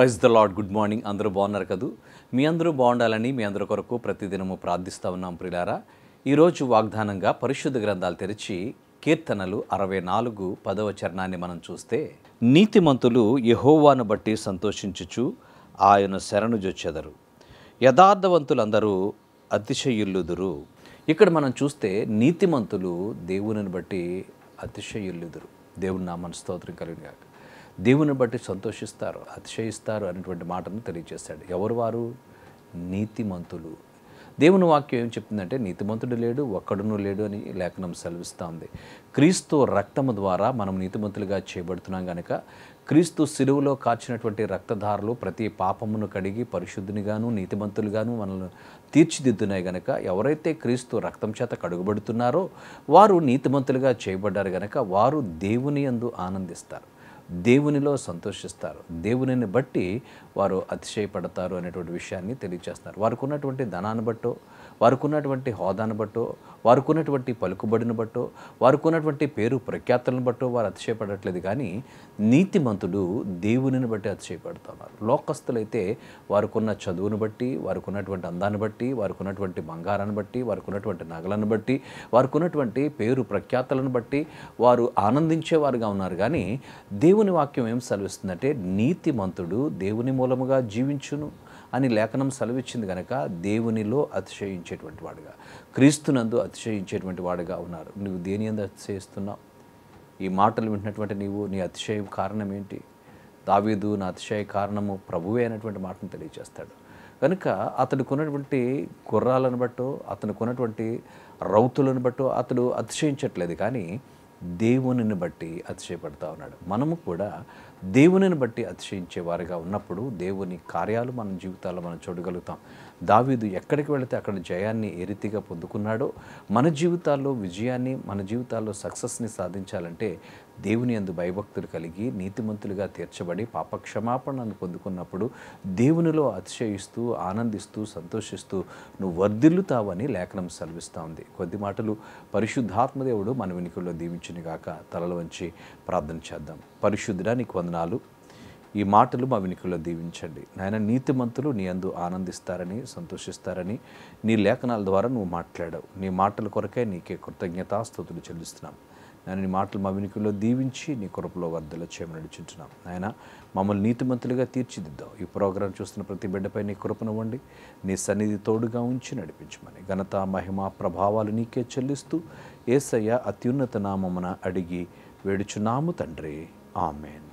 Praise the lord. Good morning. అందరూ బాగున్నారు కదూ? మీ అందరూ బాగుండాలని మీ అందరి కొరకు ప్రతిదినము ప్రార్థిస్తూ ఉన్నాం ప్రియులారా. ఈరోజు వాగ్దానంగా పరిశుద్ధ గ్రంథాలు తెరిచి కీర్తనలు 64 10వ చరణాన్ని మనం చూస్తే, నీతిమంతులు యెహోవాను బట్టి సంతోషించుచు ఆయన శరణు జొచ్చెదరు, యథార్థవంతులందరూ అతిశయిల్లుదురు. ఇక్కడ మనం చూస్తే నీతిమంతులు దేవునిని బట్టి అతిశయిల్లుదురు. దేవుని నామమున స్తోత్రం కలుగును గాక. దేవుని బట్టి సంతోషిస్తారు, అతిశయిస్తారు అనేటువంటి మాటను తెలియజేశాడు. ఎవరు వారు? నీతిమంతులు. దేవుని వాక్యం ఏం చెప్తుందంటే, నీతిమంతుడు లేడు, ఒక్కడునూ లేడు అని లేఖనం సెలవిస్తూ ఉంది. క్రీస్తు రక్తము ద్వారా మనం నీతిమంతులుగా చేయబడుతున్నాం కనుక, క్రీస్తు శిలువలో కార్చినటువంటి రక్తధారలు ప్రతి పాపమును కడిగి పరిశుద్ధునిగాను నీతిమంతులుగాను మనల్ని తీర్చిదిద్దున్నాయి గనక, ఎవరైతే క్రీస్తు రక్తం చేత కడుగబడుతున్నారో వారు నీతిమంతులుగా చేయబడ్డారు గనక, వారు దేవుని యందు ఆనందిస్తారు, దేవునిలో సంతోషిస్తారు, దేవునిని బట్టి వారు అతిశయపడతారు అనేటువంటి విషయాన్ని తెలియజేస్తారు. వారికి ఉన్నటువంటి ధనాన్ని బట్టో, వారికి ఉన్నటువంటి హోదాను బట్టో, వారికి ఉన్నటువంటి పలుకుబడిని బట్టో, వారికి ఉన్నటువంటి పేరు ప్రఖ్యాతులను బట్టో వారు అతిశయపడట్లేదు. కానీ నీతిమంతుడు దేవునిని బట్టి అతిశయపడుతున్నారు. లోకస్తులైతే వారికి ఉన్న చదువును బట్టి, వారికి ఉన్నటువంటి అందాన్ని బట్టి, వారికి ఉన్నటువంటి బంగారాన్ని బట్టి, వారికి ఉన్నటువంటి నగలను బట్టి, వారికి ఉన్నటువంటి పేరు ప్రఖ్యాతులను బట్టి వారు ఆనందించేవారుగా ఉన్నారు. కానీ దేవుని వాక్యం ఏం సెలవిస్తుందంటే, నీతిమంతుడు దేవుని మూలముగా జీవించును అని లేఖనం సెలవిచ్చింది కనుక, దేవునిలో అతిశయించేటువంటి వాడుగా, క్రీస్తునందు అతిశయించేటువంటి వాడుగా ఉన్నారు. నువ్వు దేని యందు అతిశయిస్తున్నావు? ఈ మాటలు వింటున్నటువంటి నీవు, నీ అతిశయం కారణం ఏంటి? దావీదు నా అతిశయ కారణము ప్రభువే అనేటువంటి మాటను తెలియజేస్తాడు. కనుక అతనికి ఉన్నటువంటి గుర్రాలను బట్టో, అతనికి ఉన్నటువంటి రౌతులను బట్టో అతడు అతిశయించట్లేదు, కానీ దేవునిని బట్టి అతిశయపడతా ఉన్నాడు. మనము కూడా దేవునిని బట్టి అతిశయించే వారిగా ఉన్నప్పుడు దేవుని కార్యాలు మన జీవితాల్లో మనం చూడగలుగుతాం. దావీదు ఎక్కడికి వెళితే అక్కడ జయాన్ని ఏ రీతిగా పొందుకున్నాడో, మన జీవితాల్లో విజయాన్ని, మన జీవితాల్లో సక్సెస్ని సాధించాలంటే దేవుని యందు భయభక్తులు కలిగి నీతిమంతులుగా తీర్చబడి పాపక్షమాపణను పొందుకున్నప్పుడు దేవునిలో అతిశయిస్తూ ఆనందిస్తూ సంతోషిస్తూ నువ్వు వర్ధిల్లుతావని లేఖనం సెలవిస్తూ ఉంది. కొద్ది మాటలు పరిశుద్ధాత్మదేవుడు మన వినికిల్లో దీవించునుగాక. తలలు వంచి ప్రార్థన చేద్దాం. పరిశుద్ధుడా, నీకు వందనాలు. ఈ మాటలు మా వినికిల్లో దీవించండి నాయన. నీతిమంతులు నీ యందు ఆనందిస్తారని, సంతోషిస్తారని నీ లేఖనాల ద్వారా నువ్వు మాట్లాడావు. నీ మాటల కొరకే నీకే కృతజ్ఞతాస్తుతులు చెల్లిస్తున్నాం నాయన. నీ మాటలు మా వినికిల్లో దీవించి నీ కృపలో వర్ధల చేయమని నడుచుంటున్నాం నాయన. మమ్మల్ని నీతిమంతులుగా తీర్చిదిద్దావు. ఈ ప్రోగ్రాం చూస్తున్న ప్రతి బిడ్డపై నీ కృపనివ్వండి, నీ సన్నిధి తోడుగా ఉంచి నడిపించమని ఘనత మహిమ ప్రభావాలు నీకే చెల్లిస్తూ యేసయ్య అత్యున్నత నామమున అడిగి వేడుచున్నాము తండ్రి. ఆమేన్.